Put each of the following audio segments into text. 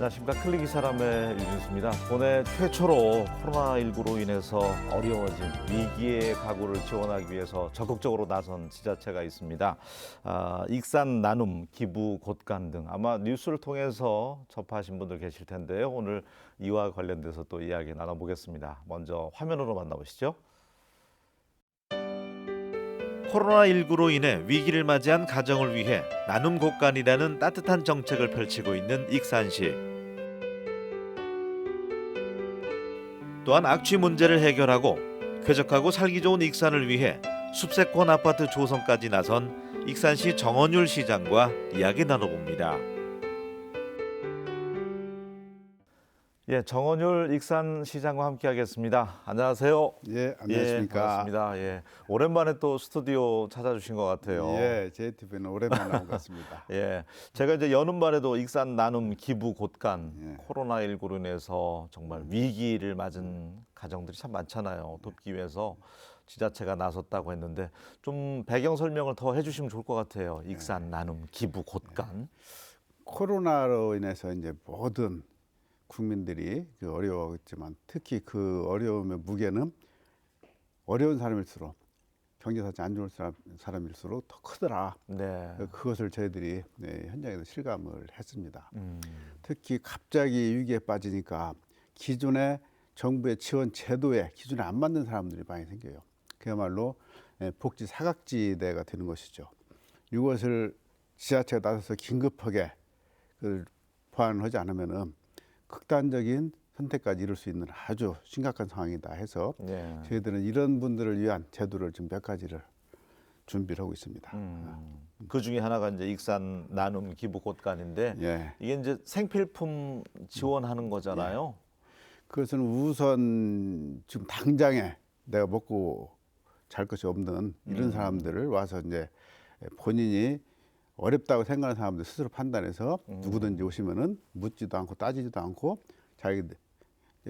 안녕하십니까. 클릭 이 사람의 유진수입니다. 본해 최초로 코로나19로 인해서 어려워진 위기의 가구를 지원하기 위해서 적극적으로 나선 지자체가 있습니다. 익산, 나눔, 기부, 곳간 등 아마 뉴스를 통해서 접하신 분들 계실 텐데요. 오늘 이와 관련돼서 또 이야기 나눠보겠습니다. 먼저 화면으로 만나보시죠. 코로나19로 인해 위기를 맞이한 가정을 위해 나눔 곳간이라는 따뜻한 정책을 펼치고 있는 익산시. 또한 악취 문제를 해결하고 쾌적하고 살기 좋은 익산을 위해 숲세권 아파트 조성까지 나선 익산시 정원율 시장과 이야기 나눠봅니다. 예, 정원율 익산시장과 함께하겠습니다. 안녕하세요. 예, 안녕하십니까. 예, 반갑습니다. 예, 오랜만에 또 스튜디오 찾아주신 것 같아요. 예, JTB는 오랜만에 나온 것 같습니다. 예, 제가 이제 여는 말에도 익산 나눔 기부 곳간 예. 코로나19로 인해서 정말 위기를 맞은 가정들이 참 많잖아요. 돕기 위해서 지자체가 나섰다고 했는데 좀 배경 설명을 더 해주시면 좋을 것 같아요. 익산 나눔 기부 곳간. 코로나로 인해서 이제 모든 국민들이 어려워했지만 특히 그 어려움의 무게는 어려운 사람일수록 경제사정이 안 좋은 사람일수록 더 크더라. 네. 그것을 저희들이 현장에서 실감을 했습니다. 특히 갑자기 위기에 빠지니까 기존의 정부의 지원 제도에 기준에 안 맞는 사람들이 많이 생겨요. 그야말로 복지 사각지대가 되는 것이죠. 이것을 지자체가 나서서 긴급하게 보완하지 않으면은 극단적인 선택까지 이룰 수 있는 아주 심각한 상황이다 해서 네. 저희들은 이런 분들을 위한 제도를 지금 몇 가지를 준비를 하고 있습니다. 그 중에 하나가 이제 익산 나눔 기부 곳간인데 예. 이게 이제 생필품 지원하는 거잖아요. 그것은 우선 지금 당장에 내가 먹고 잘 것이 없는 이런 사람들을 와서 이제 본인이 어렵다고 생각하는 사람들 스스로 판단해서 누구든지 오시면은 묻지도 않고 따지지도 않고 자기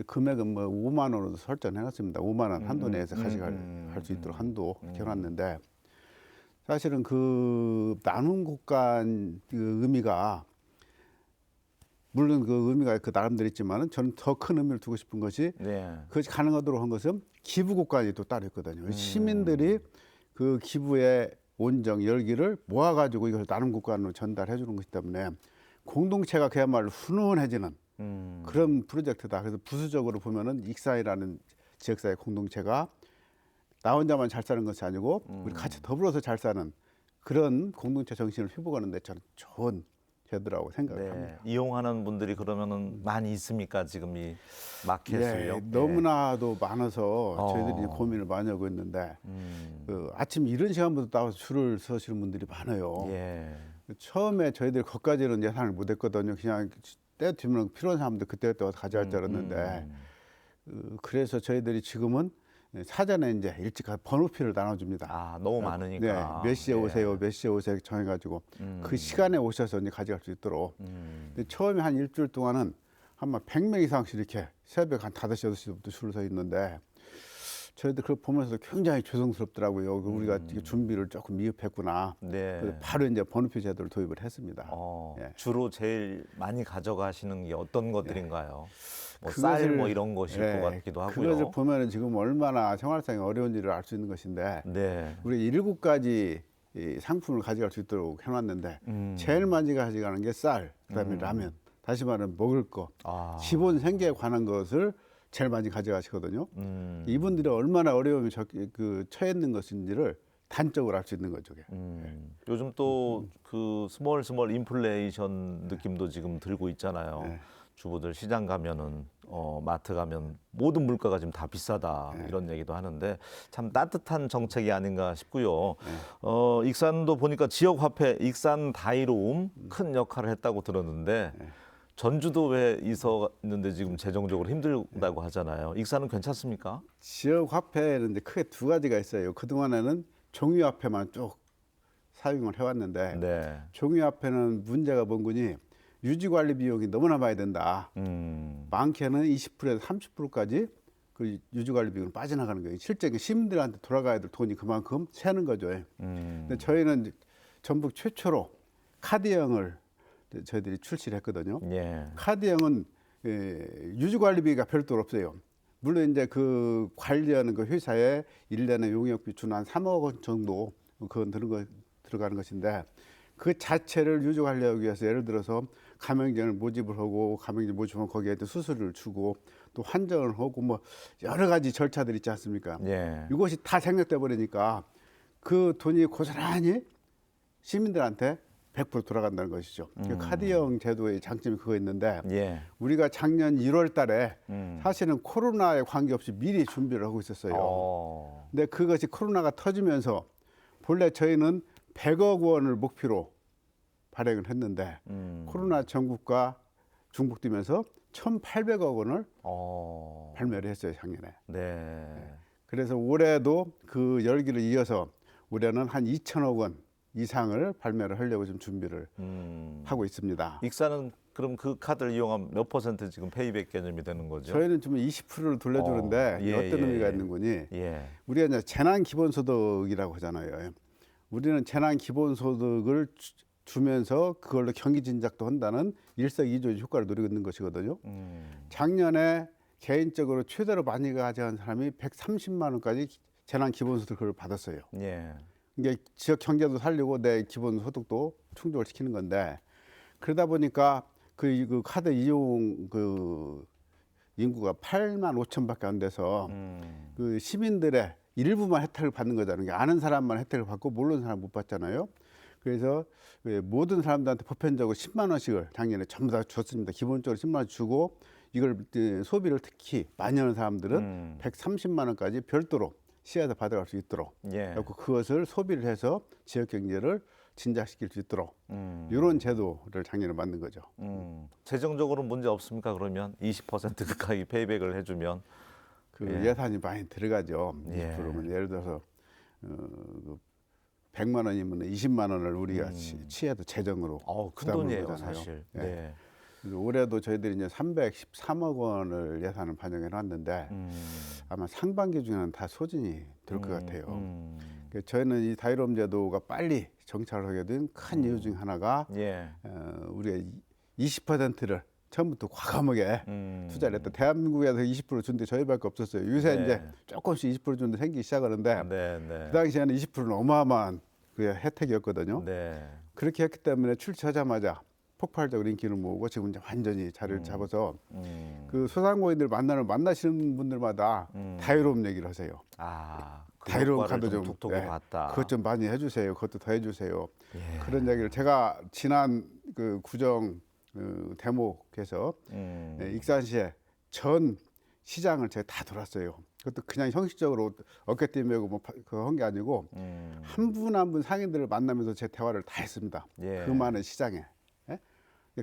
금액은 뭐 5만 원으로 설정해놨습니다. 5만 원 한도 내에서 가져갈 수 있도록 한도 해놨는데 사실은 그 나눔 곳간 그 의미가 물론 그 의미가 그 나름대로 있지만은 저는 더 큰 의미를 두고 싶은 것이 네. 그것이 가능하도록 한 것은 기부 곳간이 또 따로 있거든요. 시민들이 그 기부의 온정 열기를 모아가지고 이걸 나눔 곳간으로 전달해 주는 것이기 때문에 공동체가 그야말로 훈훈해지는 그런 프로젝트다. 그래서 부수적으로 보면은 익산이라는 지역사회 공동체가 나 혼자만 잘 사는 것이 아니고 우리 같이 더불어서 잘 사는 그런 공동체 정신을 회복하는 데 저는 좋은 제도라고 생각을 네. 합니다. 이용하는 분들이 그러면은 많이 있습니까? 지금 이 마켓을요? 예, 너무나도 많아서 저희들이 이제 어. 고민을 많이 하고 있는데 아침 이른 시간부터 나와서 줄을 서시는 분들이 많아요. 예. 처음에 저희들 거기까지는 예산을 못했거든요. 그냥 때 되면 필요한 사람들 그때그때 와서 가져갈 줄 알았는데 그래서 저희들이 지금은 사전에 이제 일찍 번호표를 나눠줍니다. 아, 너무 많으니까. 네, 몇 시에 예. 오세요, 몇 시에 오세요 정해가지고 그 시간에 오셔서 이제 가져갈 수 있도록. 근데 처음에 한 일주일 동안은 한 100명 이상씩 이렇게 새벽 한 5시, 6시부터 줄을 서 있는데 저희들 그걸 보면서 굉장히 죄송스럽더라고요. 우리가 이게 준비를 조금 미흡했구나. 네. 그래서 바로 이제 번호표 제도를 도입을 했습니다. 예. 주로 제일 많이 가져가시는 게 어떤 것들인가요? 뭐 그것을- 쌀 뭐 이런 것일 예, 것 같기도 하고요. 그것을 보면은 지금 얼마나 생활상이 어려운지를 알 수 있는 것인데 네. 우리 7가지 이 상품을 가져갈 수 있도록 해놨는데 제일 많이 가져가는 게 쌀, 그다음에 라면, 다시 말하면 먹을 거, 아. 기본 생계에 관한 것을 제일 많이 가져가시거든요. 이분들이 얼마나 어려움에 처해 있는 것인지를 단적으로 알 수 있는 거죠. 그게. 요즘 또 그 스몰 인플레이션 느낌도 지금 들고 있잖아요. 네. 주부들 시장 가면은 마트 가면 모든 물가가 지금 다 비싸다 이런 얘기도 하는데 참 따뜻한 정책이 아닌가 싶고요. 익산도 보니까 지역 화폐 익산 다이로움 큰 역할을 했다고 들었는데 전주도 왜 있었는데 지금 재정적으로 힘들다고 하잖아요. 익산은 괜찮습니까? 지역 화폐는 이제 크게 2가지가 있어요. 그 동안에는 종이 화폐만 쭉 사용을 해왔는데 네. 종이 화폐는 문제가 뭔군이 유지 관리 비용이 너무나 많이 든다. 많게는 20%에서 30%까지 그 유지 관리 비용이 빠져나가는 거예요. 실제 시민들한테 돌아가야 될 돈이 그만큼 새는 거죠. 근데 저희는 전북 최초로 카드형을 저희들이 출시를 했거든요. 예. 카드형은 유지관리비가 별도로 없어요. 물론 이제 그 관리하는 그 회사에 1년에 용역비 주는 한 3억 원 정도 그건 들어가는 것인데 그 자체를 유지 관리하기 위해서 예를 들어서 가맹점을 모집을 하고 가맹점 모집하면 거기에 또 수수료를 주고 또 환전을 하고 뭐 여러 가지 절차들이 있지 않습니까? 예. 이것이 다 생략돼 버리니까 그 돈이 고스란히 시민들한테 100% 돌아간다는 것이죠. 그 카드형 제도의 장점이 그거 있는데 예. 우리가 작년 1월 달에 음. 사실은 코로나에 관계없이 미리 준비를 하고 있었어요. 근데 그것이 코로나가 터지면서 본래 저희는 100억 원을 목표로 발행을 했는데 코로나 전국과 중복되면서 1,800억 원을 발매를 했어요, 작년에. 네. 그래서 올해도 그 열기를 이어서 올해는 한 2천억 원 이상을 발매를 하려고 지금 준비를 하고 있습니다. 익사는 그럼 그 카드를 이용하면 몇 퍼센트 지금 페이백 개념이 되는 거죠? 저희는 좀 20%를 돌려주는데 예, 어떤 예, 의미가 예. 있는 거니? 예. 우리가 이제 재난 기본소득이라고 하잖아요. 우리는 재난 기본소득을 주면서 그걸로 경기 진작도 한다는 일석이조 효과를 누리고 있는 것이거든요. 작년에 개인적으로 최대로 많이 가져간 사람이 130만 원까지 재난 기본소득을 받았어요. 예. 이게 지역 경제도 살리고 내 기본 소득도 충족을 시키는 건데 그러다 보니까 그 카드 이용 그 인구가 8만 5천밖에 안 돼서 그 시민들의 일부만 혜택을 받는 거잖아요. 그러니까 아는 사람만 혜택을 받고 모르는 사람 못 받잖아요. 그래서 모든 사람들한테 보편적으로 10만 원씩을 작년에 전부 다 줬습니다. 기본적으로 10만 원 주고 이걸 소비를 특히 많이 하는 사람들은 130만 원까지 별도로 시에서 받아갈 수 있도록 예. 그리고 그것을 소비를 해서 지역 경제를 진작시킬 수 있도록 이런 제도를 작년에 만든 거죠. 재정적으로 문제 없습니까? 그러면 20% 가까이 페이백을 해주면 그 예. 예산이 많이 들어가죠. 예. 20%면 예를 들어서 100만 원이면 20만 원을 우리가 취해도 재정으로 큰 부담을 돈이에요, 거잖아요. 사실. 예. 네. 그래서 올해도 저희들이 이제 313억 원을 예산을 반영해 놨는데 아마 상반기 중에는 다 소진이 될 것 같아요. 그러니까 저희는 이 다이롬 제도가 빨리 정착을 하게 된 큰 이유 중 하나가 예. 우리가 20%를 처음부터 과감하게 투자를 했다. 대한민국에서 20% 준데 저희밖에 없었어요. 요새 네. 이제 조금씩 20% 준데 생기기 시작하는데 네, 네. 그 당시에는 20%는 어마어마한 그 혜택이었거든요. 네. 그렇게 했기 때문에 출시하자마자 폭발적으로 인기를 모으고 지금 이제 완전히 자리를 잡아서 그 소상공인들 만나시는 분들마다 다이롬 얘기를 하세요. 그 다이롬 효과를 카드 좀 좀 톡톡히 봤다. 그것 좀 많이 해주세요. 그것도 더 해주세요. 예. 그런 얘기를 제가 지난 그 구정 대목에서 익산시의 전 시장을 제가 다 돌았어요. 그것도 그냥 형식적으로 어깨띠 메고 뭐 그거 한 게 아니고 한 분 한 분 상인들을 만나면서 제 대화를 다 했습니다. 예. 그 많은 시장에. 예?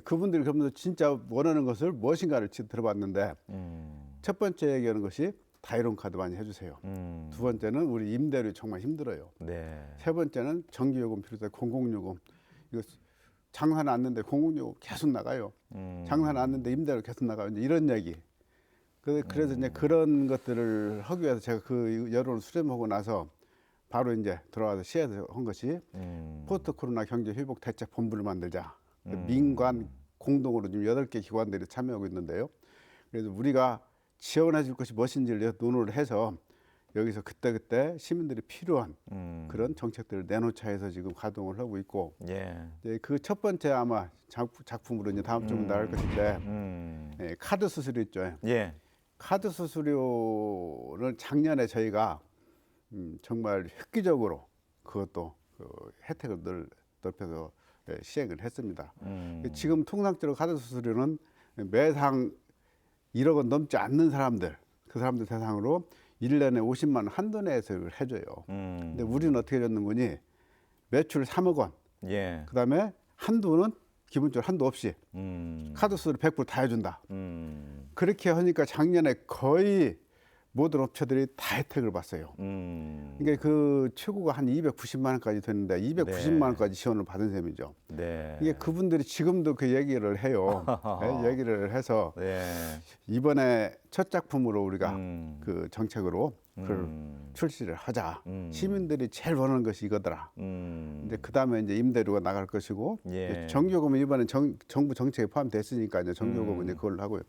그분들이 그러면서 진짜 원하는 것을 무엇인가를 들어봤는데 첫 번째 얘기하는 것이 다이론 카드 많이 해주세요. 두 번째는 우리 임대료 정말 힘들어요. 네. 세 번째는 전기요금 비롯해 공공요금 이거 장사 났는데 공공요금 계속 나가요. 장사 났는데 임대료 계속 나가요. 이제 이런 얘기. 그래서 이제 그런 것들을 하기 위해서 제가 그 여론을 수렴하고 나서 바로 이제 들어와서 시에서 한 것이 포스트 코로나 경제 회복 대책 본부를 만들자. 민관 공동으로 지금 8개 기관들이 참여하고 있는데요. 그래서 우리가 지원해 줄 것이 무엇인지를 논의를 해서 여기서 그때그때 시민들이 필요한 그런 정책들을 내놓자 해서 지금 가동을 하고 있고 예. 그 첫 번째 아마 작품으로 이제 다음 주면 나올 것인데 예, 카드 수수료 있죠. 예. 카드 수수료를 작년에 저희가 정말 획기적으로 그것도 혜택을 넓혀서 시행을 했습니다. 지금 통상적으로 카드 수수료는 매상 1억 원 넘지 않는 사람들, 그 사람들 대상으로 1년에 50만 원 한도 내에서 해줘요. 근데 우리는 어떻게 해줬는 거니? 매출 3억 원, 예. 그다음에 한도는 기본적으로 한도 없이 카드 수수료 100% 다 해준다. 그렇게 하니까 작년에 거의 모든 업체들이 다 혜택을 봤어요. 그러니까 그 최고가 한 290만 원까지 됐는데 290만 원까지 지원을 받은 셈이죠. 네. 이게 그분들이 지금도 그 얘기를 해요. 네, 얘기를 해서 네. 이번에 첫 작품으로 우리가 그 정책으로 그걸 출시를 하자. 음. 시민들이 제일 원하는 것이 이거더라. 근데 그 다음에 이제 임대료가 나갈 것이고 예. 정규요금은 이번에 정부 정책에 포함됐으니까 이제 정규요금은 이제 그걸로 하고요.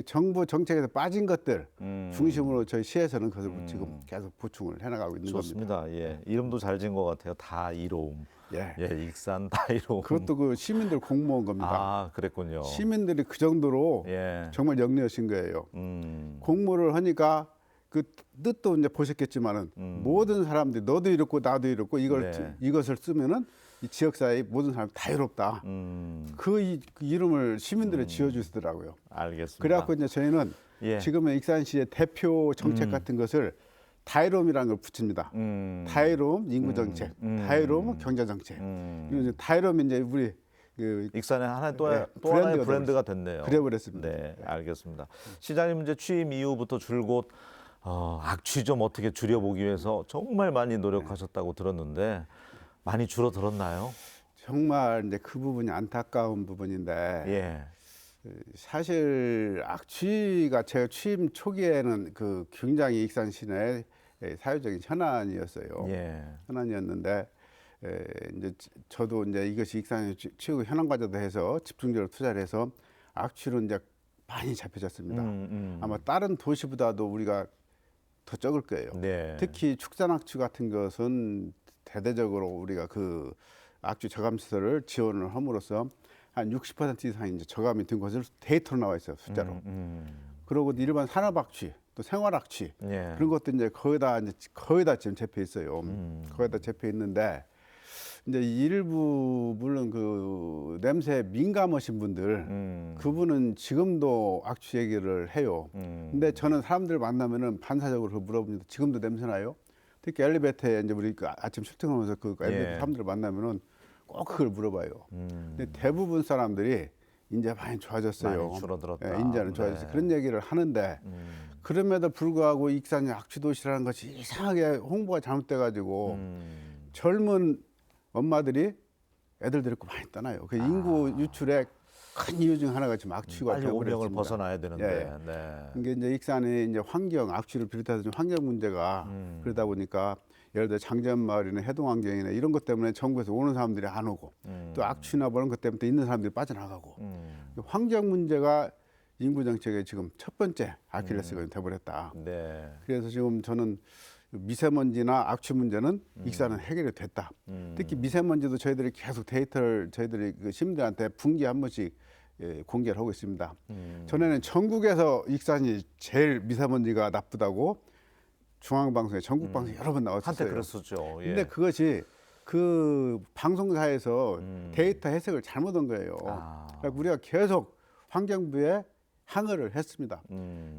정부 정책에서 빠진 것들 중심으로 저희 시에서는 그것을 지금 계속 보충을 해나가고 있는 겁니다. 좋습니다. 예, 이름도 잘 지은 것 같아요. 다이로움. 예. 예, 익산 다이로움. 그것도 그 시민들 공모한 겁니다. 아, 그랬군요. 시민들이 그 정도로 예. 정말 역려하신 거예요. 공모를 하니까 그 뜻도 이제 보셨겠지만은 모든 사람들이 너도 이렇고 나도 이렇고 네. 이것을 쓰면은 이 지역사회 모든 사람 다 이롭다. 그 이름을 시민들이 지어주시더라고요. 알겠습니다. 그래갖고 이제 저희는 예. 지금의 익산시의 대표 정책 같은 것을 다이롬이라는 걸 붙입니다. 다이롬 인구 정책, 다이롬 경제 정책. 이런 다이롬이 이제 우리 그 익산의 하나의 또, 네, 또 하나의 브랜드가 브랜드가 됐네요. 그래버렸습니다. 네, 알겠습니다. 시장님 이제 취임 이후부터 줄곧 악취 좀 어떻게 줄여보기 위해서 정말 많이 노력하셨다고 들었는데 많이 줄어들었나요? 정말 이제 그 부분이 안타까운 부분인데 예. 사실 악취가 제가 취임 초기에는 그 굉장히 익산 시내의 사회적인 현안이었어요. 예. 현안이었는데 이제 저도 이제 이것이 익산의 최고 현안 과제도 해서 집중적으로 투자를 해서 악취는 이제 많이 잡혀졌습니다. 아마 다른 도시보다도 우리가 더 적을 거예요. 네. 특히 축산 악취 같은 것은 대대적으로 우리가 그 악취 저감 시설을 지원을 함으로써 한 60% 이상 이제 저감이 된 것을 데이터로 나와 있어요, 숫자로. 그리고 일반 산업 악취, 또 생활 악취 예. 그런 것도 이제 거의 다 지금 잡혀 있어요. 거의 다 잡혀 있는데 이제 일부 물론 그 냄새에 민감하신 분들 그분은 지금도 악취 얘기를 해요. 근데 저는 사람들 만나면은 반사적으로 물어봅니다. 지금도 냄새 나요? 특히 엘리베이터에 이제 우리 그 아침 출퇴근하면서 그 엘리베이터 예. 사람들을 만나면은 꼭 그걸 물어봐요. 근데 대부분 사람들이 이제 많이 좋아졌어요. 많이 줄어들었다. 예, 인자는 좋아졌어요. 그런 얘기를 하는데 그럼에도 불구하고 익산이 악취 도시라는 것이 이상하게 홍보가 잘못돼가지고 젊은 엄마들이 애들 데리고 많이 떠나요. 그 인구 유출의 큰 이유 중 하나가 지금 악취가 빨리 오명을 되어버렸습니다. 벗어나야 되는데. 예. 네. 이게 이제 익산의 이제 환경 악취를 비롯해서 좀 환경 문제가 그러다 보니까 예를 들어 장전마을이나 해동환경이나 이런 것 때문에 전국에서 오는 사람들이 안 오고 또 악취나 그런 것 때문에 있는 사람들이 빠져나가고 환경 문제가 인구 정책의 지금 첫 번째 아킬레스건이 돼버렸다. 네. 그래서 지금 저는 미세먼지나 악취 문제는 익산은 해결이 됐다. 특히 미세먼지도 저희들이 계속 데이터를 저희들이 그 시민들한테 분기에 한 번씩 공개를 하고 있습니다. 전에는 전국에서 익산이 제일 미세먼지가 나쁘다고 중앙방송에 전국방송에 여러 번 나왔었어요. 한때 그랬었죠. 예. 근데 그것이 그 방송사에서 데이터 해석을 잘못한 거예요. 그러니까 우리가 계속 환경부에 항의를 했습니다.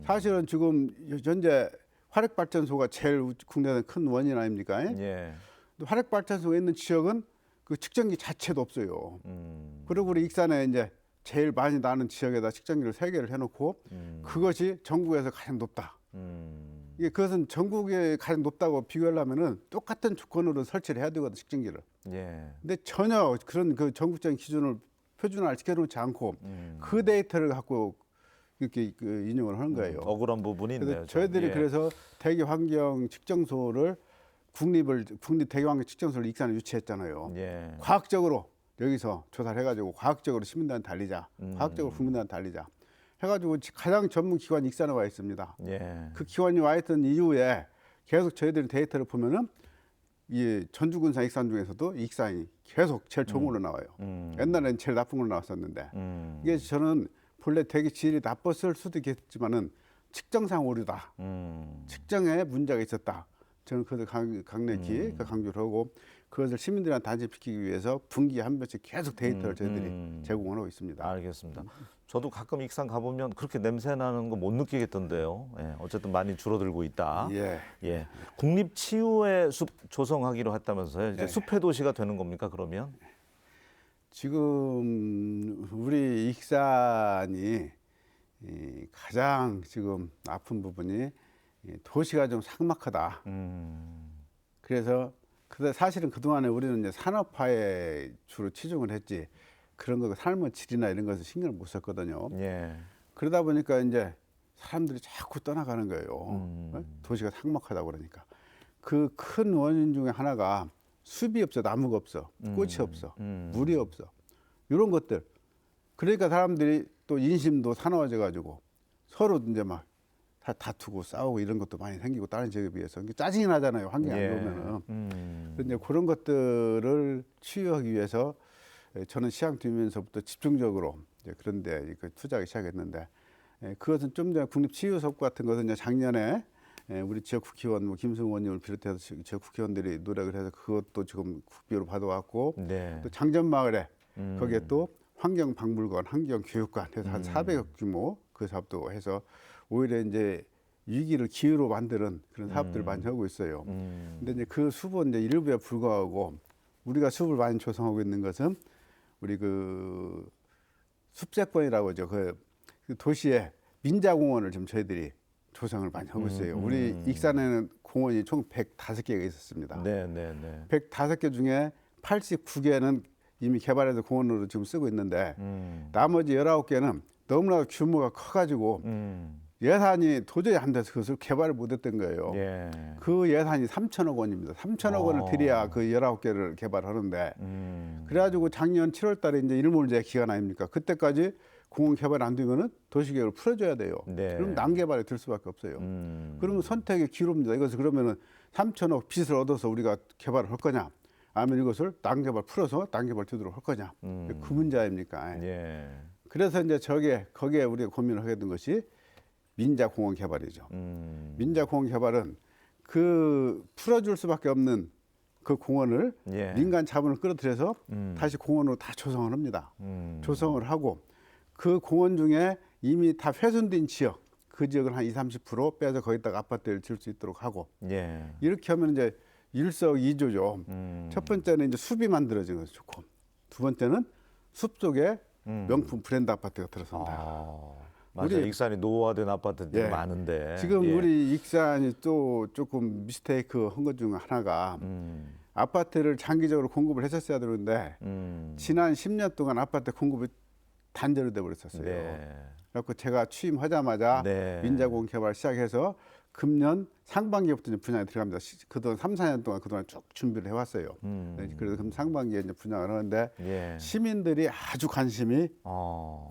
사실은 지금 현재 화력발전소가 제일 국내에 큰 원인 아닙니까? 예. 화력발전소가 있는 지역은 그 측정기 자체도 없어요. 그리고 우리 익산에 이제 제일 많이 나는 지역에다 측정기를 3개를 해놓고 그것이 전국에서 가장 높다. 이게 그것은 전국에 가장 높다고 비교하려면은 똑같은 조건으로 설치를 해야 되거든 측정기를. 예. 근데 전혀 그런 그 전국적인 기준을 표준화를 시켜놓지 않고 그 데이터를 갖고 이렇게 그 인용을 하는 거예요. 억울한 부분이 그래서 있네요. 저희들이 예. 그래서 대기 환경 측정소를 국립 대기 환경 측정소를 익산에 유치했잖아요. 예. 과학적으로 여기서 조사를 해가지고 과학적으로 시민들한테 알리자, 과학적으로 국민들한테 알리자 해가지고 가장 전문 기관이 익산에 와 있습니다. 예. 그 기관이 와 있던 이후에 계속 저희들이 데이터를 보면은 이 전주군산 익산 중에서도 익산이 계속 제일 좋은 걸로 나와요. 옛날에는 제일 나쁜 걸로 나왔었는데 이게 저는 본래 대기 질이 나빴을 수도 있겠지만은 측정상 오류다. 측정에 문제가 있었다. 저는 그것을 강력히 강조를 하고 그것을 시민들한테 안전시키기 위해서 분기에 한 번씩 계속 데이터를 저희들이 제공을 하고 있습니다. 알겠습니다. 저도 가끔 익산 가보면 그렇게 냄새 나는 거 못 느끼겠던데요. 예, 어쨌든 많이 줄어들고 있다. 예. 예. 국립 치유의 숲 조성하기로 했다면서요. 이제 네. 숲의 도시가 되는 겁니까 그러면? 지금 우리 익산이 가장 지금 아픈 부분이 도시가 좀 삭막하다. 그래서 사실은 그동안에 우리는 이제 산업화에 주로 치중을 했지 그런 거 삶의 질이나 이런 것을 신경을 못 썼거든요. 예. 그러다 보니까 이제 사람들이 자꾸 떠나가는 거예요. 어? 도시가 삭막하다고 그러니까. 그 큰 원인 중에 하나가 숲이 없어, 나무가 없어, 꽃이 없어, 물이 없어. 이런 것들. 그러니까 사람들이 또 인심도 사나워져 가지고 서로 이제 막 다투고 싸우고 이런 것도 많이 생기고 다른 지역에 비해서 짜증이 나잖아요. 환경이 예. 안 좋으면은. 이제 그런 것들을 치유하기 위해서 저는 시장 뛰면서부터 집중적으로 이제 그런데 투자하기 시작했는데, 그것은 좀 전에 국립치유섭 같은 것은 이제 작년에 우리 지역 국회의원 뭐 김승우 의원님을 비롯해서 지역 국회의원들이 노력을 해서 그것도 지금 국비로 받아왔고, 네. 또 장전마을에 거기에 또 환경박물관, 환경교육관 해서 한 400억 규모 그 사업도 해서 오히려 이제 위기를 기회로 만드는 그런 사업들을 많이 하고 있어요. 근데 이제 그 숲은 이제 일부에 불과하고, 우리가 숲을 많이 조성하고 있는 것은 우리 그 숲세권이라고 하죠. 그 도시에 민자공원을 지금 저희들이 조성을 많이 하고 있어요. 우리 익산에는 공원이 총 105개가 있었습니다. 네, 네, 네. 105개 중에 89개는 이미 개발해서 공원으로 지금 쓰고 있는데, 나머지 19개는 너무나 규모가 커가지고 예산이 도저히 안 돼서 그것을 개발을 못했던 거예요. 예. 그 예산이 3천억 원입니다. 3천억 원을 들여야 그 19개를 개발하는데, 그래가지고 작년 7월 달에 이제 일몰제 기간 아닙니까? 그때까지 공원 개발 안 되면은 도시계획을 풀어줘야 돼요. 네. 그럼 난개발에 들 수밖에 없어요. 그러면 선택의 기로입니다. 이것을 그러면은 3천억 빚을 얻어서 우리가 개발을 할 거냐, 아니면 이것을 난개발 풀어서 난개발 되도록 할 거냐, 그 문제 아닙니까? 예. 그래서 이제 거기에 우리가 고민을 하게 된 것이 민자공원 개발이죠. 민자공원 개발은 그 풀어줄 수밖에 없는 그 공원을 예. 민간 자본을 끌어들여서 다시 공원으로 다 조성을 합니다. 조성을 하고, 그 공원 중에 이미 다 훼손된 지역, 그 지역은 한 20-30% 빼서 거기다가 아파트를 지을 수 있도록 하고, 예. 이렇게 하면 이제 일석이조죠. 첫 번째는 이제 숲이 만들어지는 것이 좋고, 두 번째는 숲 속에 명품 브랜드 아파트가 들어선다. 맞아요. 우리- 익산이 노후화된 아파트들이 예. 많은데 지금 예. 우리 익산이 또 조금 미스테이크 한 것 중 하나가, 아파트를 장기적으로 공급을 했었어야 되는데 지난 10년 동안 아파트 공급이 단절이 돼 버렸었어요. 네. 그래서 제가 취임하자마자 네. 민자공원 개발 시작해서 금년 상반기부터 이제 분양에 들어갑니다. 그동안 3-4년 동안 그동안 쭉 준비를 해왔어요. 네, 그래서 그럼 상반기에 이제 분양을 하는데, 예. 시민들이 아주 관심이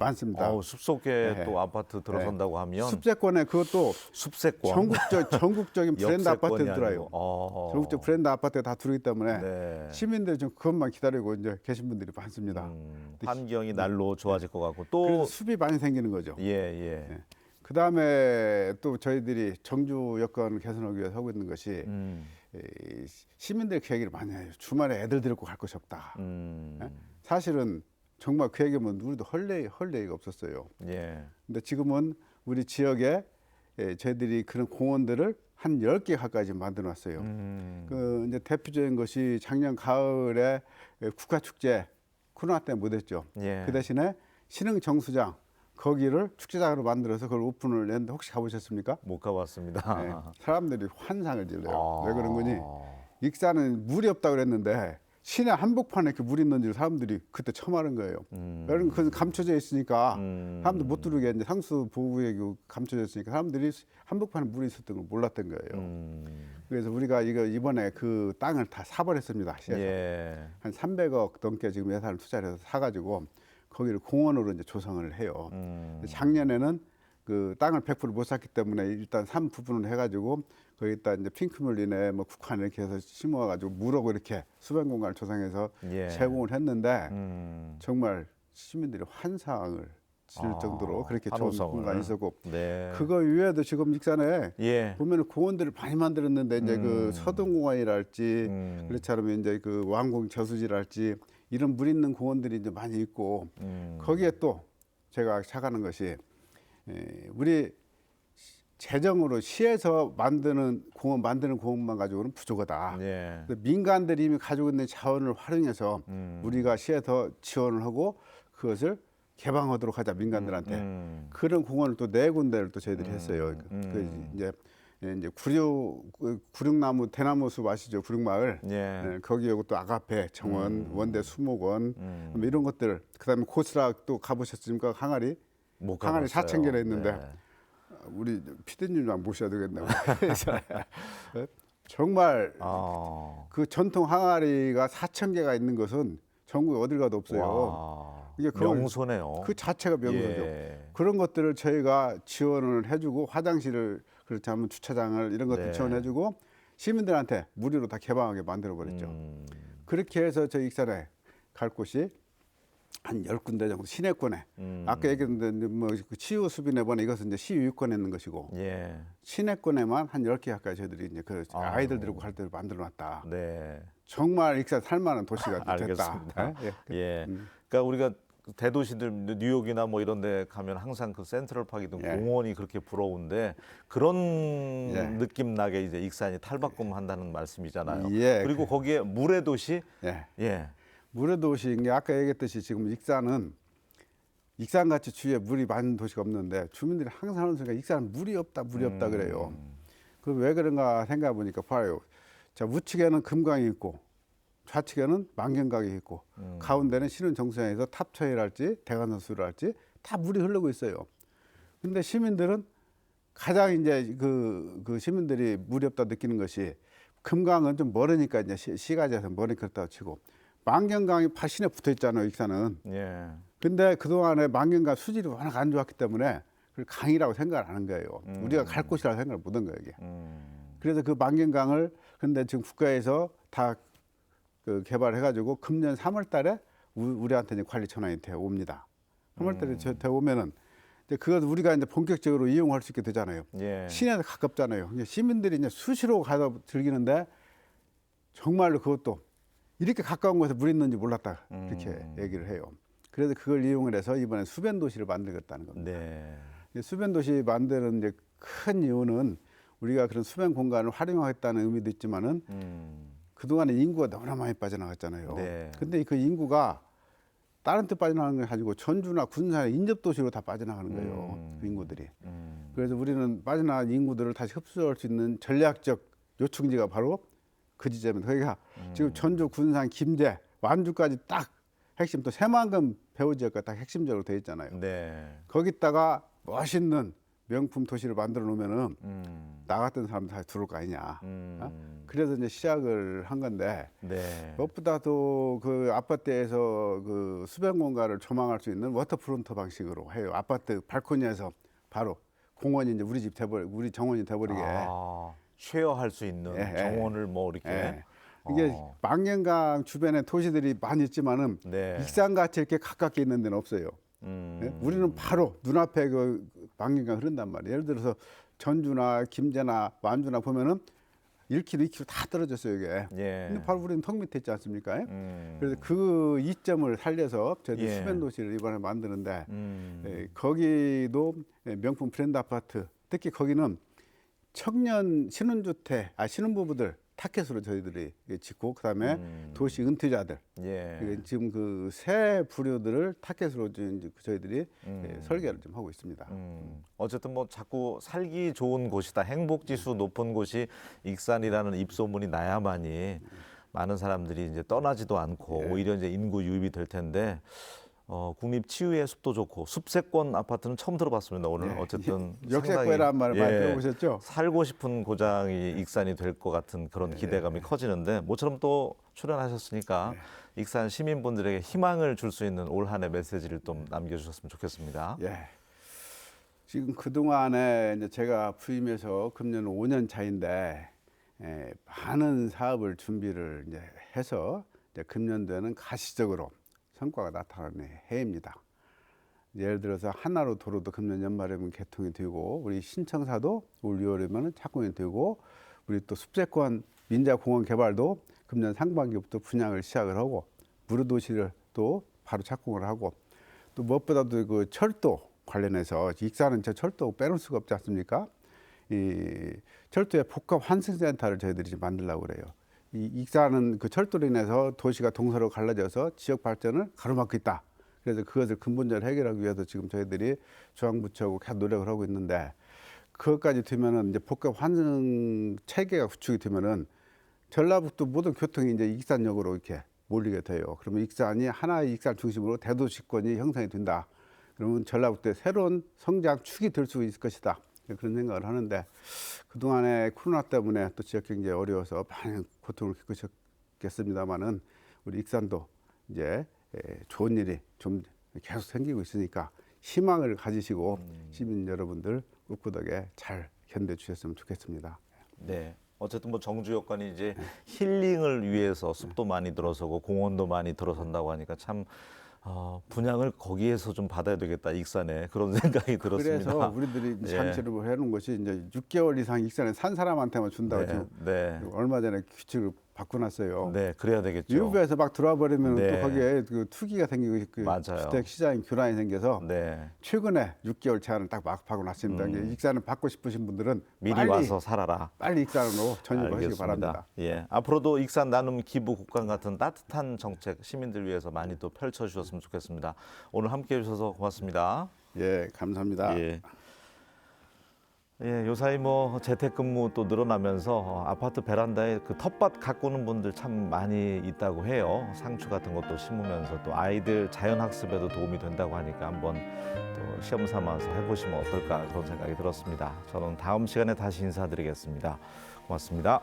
많습니다. 숲속에 네. 또 아파트 들어선다고 하면 숲세권에 그것도 숲세권 전국적인 브랜드 아파트 역세권이 들어요. 아니고. 전국적 브랜드 아파트가 다 들어있기 때문에 네. 시민들이 좀 그것만 기다리고 이제 계신 분들이 많습니다. 환경이 날로 좋아질 것 같고 또 그래서 숲이 많이 생기는 거죠. 예, 예. 그 다음에 또 저희들이 정주 여건을 개선하기 위해서 하고 있는 것이, 이 시민들 그 얘기를 많이 해요. 주말에 애들 데리고 갈 곳이 없다. 사실은 정말 그 얘기면 우리도 할 얘기가 없었어요. 예. 근데 지금은 우리 지역에 저희들이 그런 공원들을 한 10개 가까이 지금 만들어 놨어요. 그 이제 대표적인 것이 작년 가을에 국가축제 코로나 때문에 못했죠. 예. 그 대신에 신흥 정수장, 거기를 축제장으로 만들어서 그걸 오픈을 했는데, 혹시 가보셨습니까? 못 가봤습니다. 네, 사람들이 환상을 질러요. 왜 그런 거니? 아. 익산은 물이 없다고 그랬는데 시내 한복판에 이렇게 물이 있는 줄 사람들이 그때 처음 알은 거예요. 왜냐면 그건 감춰져 있으니까 사람들 못 들어오게 이제 상수 보호구역이 감춰져 있으니까 사람들이 한복판에 물이 있었던 걸 몰랐던 거예요. 그래서 우리가 이번에 그 땅을 다 사버렸습니다. 시에서 예. 한 300억 넘게 지금 예산을 투자를 해서 사가지고 거기를 공원으로 이제 조성을 해요. 작년에는 그 땅을 100% 못 샀기 때문에 일단 산 부분을 해가지고 거기다 이제 핑크뮬리네 뭐 국화 이렇게 해서 심어가지고 물하고 이렇게 수변 공간을 조성해서 예. 제공을 했는데, 정말 시민들이 환상을 질 정도로 그렇게 좋은 환호성을. 공간이 있었고, 네. 그거 외에도 지금 익산에 예. 보면은 공원들을 많이 만들었는데, 이제 그 서동공원이랄지 그렇지 않으면 이제 그 왕궁 저수지랄지 이런 물 있는 공원들이 이제 많이 있고, 거기에 또 제가 착하는 것이, 우리 재정으로 시에서 만드는 공원만 가지고는 부족하다. 예. 민간들이 이미 가지고 있는 자원을 활용해서 우리가 시에서 지원을 하고 그것을 개방하도록 하자, 민간들한테. 그런 공원을 또 4군데를 또 저희들이 했어요. 이제 구룡나무 대나무 숲 아시죠? 구룡마을. 예. 거기하고 또 아가페 정원, 원대 수목원, 뭐 이런 것들. 그다음에 고스락 또 가보셨습니까? 항아리. 못 항아리 가봤어요. 4,000개나 있는데, 네. 우리 피디님만 모셔야 되겠네요. 정말 그 전통 항아리가 4,000개가 있는 것은 전국에 어딜 가도 없어요. 와, 이게 명소네요. 그 자체가 명소죠. 예. 그런 것들을 저희가 지원을 해주고 화장실을 그렇지 않으면 주차장을 이런 것들 네. 지원해주고 시민들한테 무료로 다 개방하게 만들어버렸죠. 그렇게 해서 저희 익산에 갈 곳이 한 10군데 정도 시내권에 아까 얘기했는데 뭐그 치유 수비내번에 이것은 이제 시유권에 있는 것이고 예. 시내권에만 한 10개 가까이 저희들이 이제 그 아이들 데리고 갈 때를 만들어 놨다. 네. 정말 익산 살만한 도시가 됐다. 알겠습니다. 예? 예. 그러니까 우리가 대도시들 뉴욕이나 뭐 이런 데 가면 항상 그 센트럴 파크이든 예. 공원이 그렇게 부러운데 그런 예. 느낌 나게 이제 익산이 탈바꿈한다는 말씀이잖아요. 예. 그리고 거기에 물의 도시 예. 예. 물의 도시인 게 아까 얘기했듯이 지금 익산은 익산같이 주위에 물이 많은 도시가 없는데 주민들이 항상 하는 소리가 익산은 물이 없다 그래요. 그 왜 그런가 생각해 보니까 봐요. 자, 우측에는 금강이 있고 좌측에는 만경강이 있고 가운데는 신흥정수장에서 탑천이랄지 대관선수랄지 다 물이 흐르고 있어요. 근데 시민들은 가장 이제 그 시민들이 물이 없다 느끼는 것이 금강은 좀 멀으니까 이제 시가지에서 멀리 그렇다고 치고 만경강이 바신에 붙어 있잖아요, 익산은. 예. 근데 그동안에 만경강 수질이 워낙 안 좋았기 때문에 그걸 강이라고 생각을 안 한 거예요. 우리가 갈 곳이라고 생각을 못 한 거예요, 이게. 그래서 그 만경강을 근데 지금 국가에서 다 그 개발해가지고 금년 3월 달에 우리한테 이제 관리 전환이 되어 옵니다. 3월 달에 되어 오면은 이제 그것 우리가 이제 본격적으로 이용할 수 있게 되잖아요. 예. 시내에 가깝잖아요. 이제 시민들이 이제 수시로 가서 즐기는데 정말로 그것도 이렇게 가까운 곳에 물이 있는지 몰랐다 이렇게 얘기를 해요. 그래서 그걸 이용을 해서 이번에 수변 도시를 만들겠다는 겁니다. 네. 수변 도시 만드는 이제 큰 이유는 우리가 그런 수변 공간을 활용하겠다는 의미도 있지만은 그동안에 인구가 너무나 많이 빠져나갔잖아요. 네. 근데 그 인구가 다른 데 빠져나가는 게 아니고 전주나 군산의 인접 도시로 다 빠져나가는 거예요. 그 인구들이. 그래서 우리는 빠져나간 인구들을 다시 흡수할 수 있는 전략적 요충지가 바로 그 지점입니다. 그러니까 지금 전주, 군산, 김제, 완주까지 딱 핵심 또 새만금 배후 지역가 딱 핵심적으로 돼 있잖아요. 네. 거기다가 멋있는 명품 도시를 만들어 놓으면은 나 같은 사람들 다 들어올 거 아니냐. 그래서 이제 시작을 한 건데 네. 무엇보다도 그 아파트에서 그 수변 공간을 조망할 수 있는 워터프론트 방식으로 해요. 아파트 발코니에서 바로 공원이 이제 우리 정원이 돼버리게. 쉐어할 수 있는 예, 정원을 뭐 이렇게. 예. 이게 만경강 주변에 도시들이 많이 있지만은 네. 익산같이 이렇게 가깝게 있는 데는 없어요. 예? 우리는 바로 눈앞에 그 만경강 흐른단 말이에요. 예를 들어서 전주나 김제나 완주나 보면은 1km, 2km 다 떨어졌어요, 이게. 예. 근데 바로 우리는 턱 밑에 있지 않습니까? 그래서 그 이점을 살려서 저희들 예. 수변 도시를 이번에 만드는데 예, 거기도 명품 브랜드 아파트, 특히 거기는 청년 신혼부부들 타켓으로 저희들이 짓고 그다음에 도시 은퇴자들 예. 지금 그 새 부류들을 타켓으로 이제 저희들이 설계를 좀 하고 있습니다. 어쨌든 뭐 자꾸 살기 좋은 곳이다, 행복 지수 높은 곳이 익산이라는 입소문이 나야만이 많은 사람들이 이제 떠나지도 않고 오히려 이제 인구 유입이 될 텐데. 국립 치유의 숲도 좋고 숲세권 아파트는 처음 들어봤습니다. 오늘 어쨌든 역세권이라는 말을 많이 들어보셨죠? 살고 싶은 고장이 익산이 될 것 같은 그런 기대감이 커지는데 모처럼 또 출연하셨으니까 익산 시민분들에게 희망을 줄 수 있는 올 한 해 메시지를 좀 남겨주셨으면 좋겠습니다. 예. 지금 그 동안에 이제 제가 부임해서 금년 5년 차인데 많은 사업을 준비를 이제 해서 이제 금년도에는 가시적으로 성과가 나타나는 해입니다. 예를 들어서 한화로 도로도 금년 연말이면 개통이 되고 우리 신청사도 올 6월이면 착공이 되고 우리 또 숲세권 민자공원 개발도 금년 상반기부터 분양을 시작을 하고 무료도시를 또 바로 착공을 하고 또 무엇보다도 그 철도 관련해서 익산은 저 철도 빼놓을 수가 없지 않습니까? 이 철도의 복합 환승센터를 저희들이 만들려고 그래요. 이 익산은 그 철도로 인해서 도시가 동서로 갈라져서 지역 발전을 가로막고 있다. 그래서 그것을 근본적으로 해결하기 위해서 지금 저희들이 중앙부처하고 계속 노력을 하고 있는데 그것까지 되면은 이제 복합 환승 체계가 구축이 되면은 전라북도 모든 교통이 이제 익산역으로 이렇게 몰리게 돼요. 그러면 익산이 하나의 익산 중심으로 대도시권이 형성이 된다. 그러면 전라북도의 새로운 성장 축이 될 수 있을 것이다. 그런 생각을 하는데 그동안에 코로나 때문에 또 지역 경제 어려워서 많은 고통을 겪으셨겠습니다만은 우리 익산도 이제 좋은 일이 좀 계속 생기고 있으니까 희망을 가지시고 시민 여러분들 꿈꾸덕에 잘 견뎌주셨으면 좋겠습니다. 네. 어쨌든 뭐 정주 여건이 이제 힐링을 위해서 숲도 많이 들어서고 공원도 많이 들어선다고 하니까 참 분양을 거기에서 좀 받아야 되겠다 익산에 그런 생각이 들었습니다. 그래서 우리들이 예. 장치를 해놓은 것이 이제 6개월 이상 익산에 산 사람한테만 준다고 네, 지금 네, 얼마 전에 규칙을 바꿔놨어요. 네, 그래야 되겠죠. 외부에서 막 들어와 버리면 네. 또 거기에 그 투기가 생기고 그 맞아요. 주택 시장이 교란이 생겨서 네, 최근에 6개월 제한을 딱 막 박아놨습니다. 이제 익산을 받고 싶으신 분들은 미리 빨리, 와서 살아라. 빨리 익산으로 전입하시기 알겠습니다. 바랍니다. 예, 앞으로도 익산 나눔 기부 국간 같은 따뜻한 정책 시민들 위해서 많이 또 펼쳐주셨으면 좋겠습니다. 오늘 함께해 주셔서 고맙습니다. 예, 감사합니다. 예. 예, 요사이 뭐 재택근무 또 늘어나면서 아파트 베란다에 그 텃밭 가꾸는 분들 참 많이 있다고 해요. 상추 같은 것도 심으면서 또 아이들 자연 학습에도 도움이 된다고 하니까 한번 또 시험 삼아서 해보시면 어떨까 그런 생각이 들었습니다. 저는 다음 시간에 다시 인사드리겠습니다. 고맙습니다.